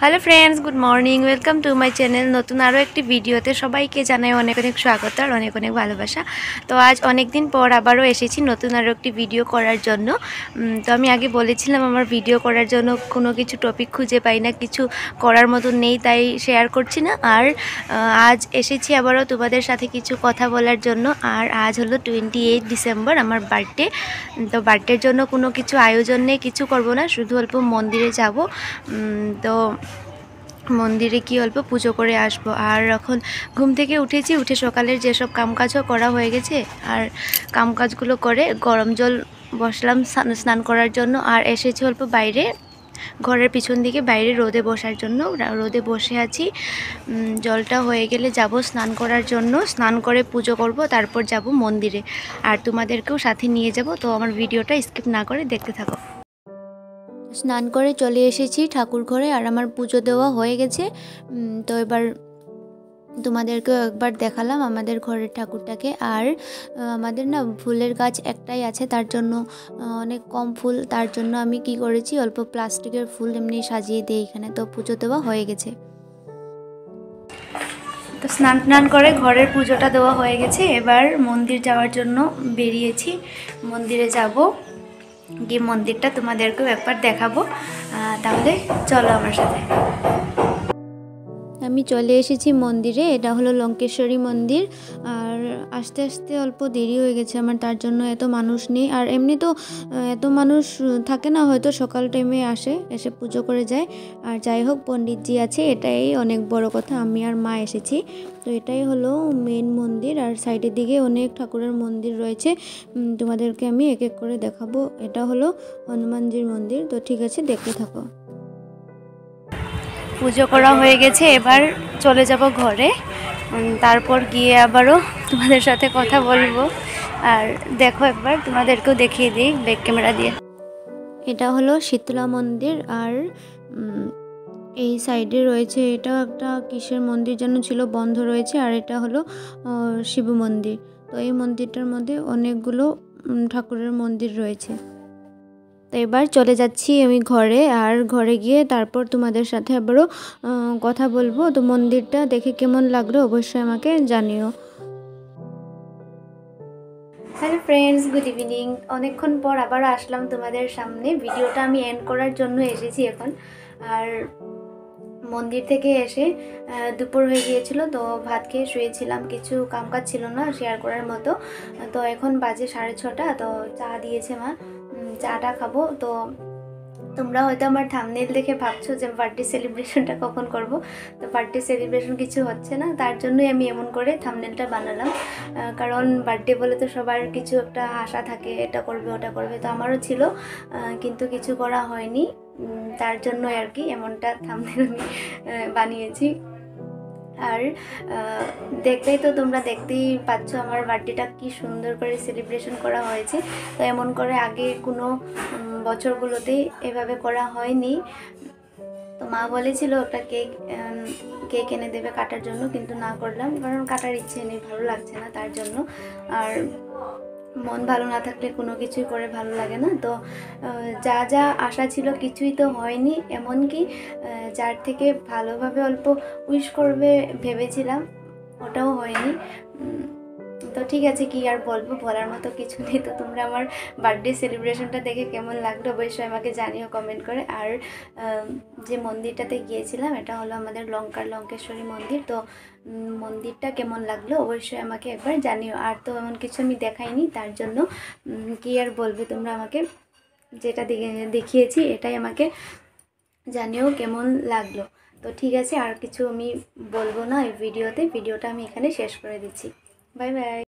Hello friends, good morning. Welcome to my channel. নতুন আরও একটি ভিডিওতে সবাইকে জানাই অনেক অনেক স্বাগত আর অনেক অনেক ভালোবাসা। তো আজ অনেক দিন পর আবারও এসেছি নতুন আরও একটি ভিডিও করার জন্য। তো আমি আগে বলেছিলাম আমার ভিডিও করার জন্য কোনো কিছু টপিক খুঁজে পাই না, কিছু করার মতো নেই, তাই শেয়ার করছি না। আর আজ এসেছি আবারও তোমাদের সাথে কিছু কথা বলার জন্য। আর আজ হলো 28 ডিসেম্বর, আমার বার্থডে। তো বার্থডের জন্য কোনো কিছু আয়োজন নেই, কিছু করব না, শুধু অল্প মন্দিরে যাব। তো মন্দিরে কি অল্প পুজো করে আসবো। আর এখন ঘুম থেকে উঠেছি, উঠে সকালের যেসব কামকাজও করা হয়ে গেছে, আর কামকাজগুলো করে গরম জল বসলাম স্নান করার জন্য। আর এসেছি অল্প বাইরে, ঘরের পিছন দিকে বাইরে রোদে বসার জন্য। রোদে বসে আছি। জলটা হয়ে গেলে যাব স্নান করার জন্য, স্নান করে পুজো করব, তারপর যাব মন্দিরে। আর তোমাদেরকেও সাথে নিয়ে যাব। তো আমার ভিডিওটা স্কিপ না করে দেখতে থাকো। স্নান করে চলে এসেছি ঠাকুর ঘরে, আর আমার পুজো দেওয়া হয়ে গেছে। তো এবার তোমাদেরকেও একবার দেখালাম আমাদের ঘরের ঠাকুরটাকে। আর আমাদের না ফুলের গাছ একটাই আছে, তার জন্য অনেক কম ফুল, তার জন্য আমি কি করেছি অল্প প্লাস্টিকের ফুল এমনি সাজিয়ে দিই এখানে। তো পুজো দেওয়া হয়ে গেছে। তো স্নান করে ঘরের পুজোটা দেওয়া হয়ে গেছে। এবার মন্দির যাওয়ার জন্য বেরিয়েছি। মন্দিরে যাব, গিয়ে মন্দিরটা তোমাদেরকেও একবার দেখাবো। তাহলে চলো আমার সাথে। আমি চলে এসেছি মন্দিরে। এটা হলো লঙ্কেশ্বরী মন্দির। আর আস্তে আস্তে অল্প দেরি হয়ে গেছে আমার, তার জন্য এত মানুষ নেই। আর এমনি তো এত মানুষ থাকে না, হয়তো সকাল টাইমে এসে পুজো করে যায়। আর যাই হোক, পণ্ডিতজি আছে, এটাই অনেক বড় কথা। আমি আর মা এসেছি। তো এটাই হলো মেন মন্দির। আর সাইডের দিকে অনেক ঠাকুরের মন্দির রয়েছে, তোমাদেরকে আমি এক এক করে দেখাবো। এটা হলো হনুমানজির মন্দির। তো ঠিক আছে, দেখতে থাকো। পুজো করা হয়ে গেছে, এবার চলে যাব ঘরে। তারপর গিয়ে আবারও তোমাদের সাথে কথা বলবো। আর দেখো, একবার তোমাদেরকেও দেখিয়ে দিই ব্যাক ক্যামেরা দিয়ে। এটা হলো শীতলা মন্দির। আর এই সাইডে রয়েছে, এটা একটা কিসের মন্দির যেন ছিল, বন্ধ রয়েছে। আর এটা হলো শিব মন্দির। তো এই মন্দিরটার মধ্যে অনেকগুলো ঠাকুরের মন্দির রয়েছে। তো এবার চলে যাচ্ছি আমি ঘরে। আর ঘরে গিয়ে তারপর তোমাদের সাথে আবারও কথা বলবো। তো মন্দিরটা দেখে কেমন লাগলো অবশ্যই আমাকে জানিও। Hello friends, good evening. অনেকক্ষণ পর আবারও আসলাম তোমাদের সামনে। ভিডিওটা আমি এন্ড করার জন্য এসেছি এখন। আর মন্দির থেকে এসে দুপুর হয়ে গিয়েছিল, তো ভাত খেয়ে শুয়েছিলাম, কিছু কামকাজ ছিল না শেয়ার করার মতো। তো এখন বাজে 6:30। তো চা দিয়েছে মা, চাটা খাবো। তো তোমরা হয়তো আমার থাম্বনেল দেখে ভাবছো যে বার্থডে সেলিব্রেশনটা কখন করব। তো বার্থডে সেলিব্রেশন কিছু হচ্ছে না, তার জন্যই আমি এমন করে থাম্বনেলটা বানালাম। কারণ বার্থডে বলে তো সবার কিছু একটা আশা থাকে, এটা করবে ওটা করবে, তো আমারও ছিল, কিন্তু কিছু করা হয়নি। তার জন্যই আর কি এমনটা থাম্বনেল আমি বানিয়েছি। আর দেখলেই তো তোমরা দেখতেই পাচ্ছ আমার বার্থডেটা কি সুন্দর করে সেলিব্রেশন করা হয়েছে। তো এমন করে আগে কোনো বছরগুলোতেই এভাবে করা হয়নি। তো মা বলেছিল একটা কেক এনে দেবে কাটার জন্য, কিন্তু না করলাম, কারণ কাটার ইচ্ছে নেই, ভালো লাগছে না তার জন্য। আর মন ভালো না থাকলে কোনো কিছুই করে ভালো লাগে না। তো যা যা আশা ছিল কিছুই তো হয়নি, এমনকি যার থেকে ভালোভাবে অল্প উইশ করবে ভেবেছিলাম, ওটাও হয়নি। তো ঠিক আছে, কি আর বলবো, বলার মতো কিছু নেই। তো তোমরা আমার বার্থডে সেলিব্রেশনটা দেখে কেমন লাগলো অবশ্যই আমাকে জানিও কমেন্ট করে। আর যে মন্দিরটাতে গিয়েছিলাম, এটা হলো আমাদের লঙ্কেশ্বরী মন্দির। তো মন্দিরটা কেমন লাগলো অবশ্যই আমাকে একবার জানিও। আর তো এমন কিছু আমি দেখাইনি, তার জন্য কি আর বলবে, তোমরা আমাকে যেটা দেখিয়েছি এটাই আমাকে জানিও কেমন লাগলো। তো ঠিক আছে, আর কিছু আমি বলবো না এই ভিডিওতে। ভিডিওটা আমি এখানে শেষ করে দিচ্ছি। Bye bye.